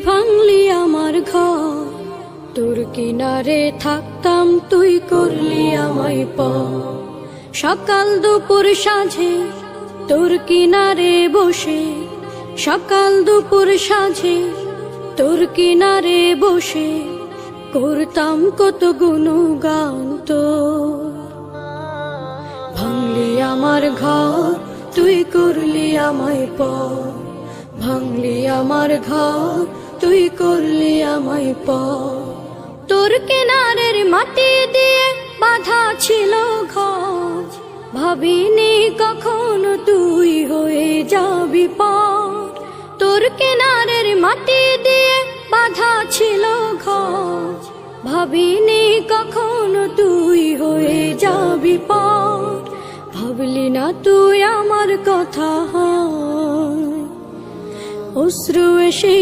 ভাঙলি আমার ঘর, তোর কিনারে থাকতাম তুই করলি আমায় পর। সকাল দুপুর সাঁঝে তোর কিনারে বসে, সকাল দুপুর সাঁঝে তোর কিনারে বসে করতাম কত গুণগান তোর। ভাঙলি আমার ঘর, তুই করলি আমায় পর। ভাঙলি আমার ঘর, তুই করলি আমায় পর। তোর কিনারের মাটি দিয়ে বাঁধা ছিল ঘর, ভাবিনি কখনো তুই হয়ে যাবি পর। তোর কিনারের মাটি দিয়ে বাঁধা ছিল ঘর, ভাবিনি কখনো তুই হয়ে যাবি পর। ভাবলি না তুই আমার কথা, অশ্রু এসে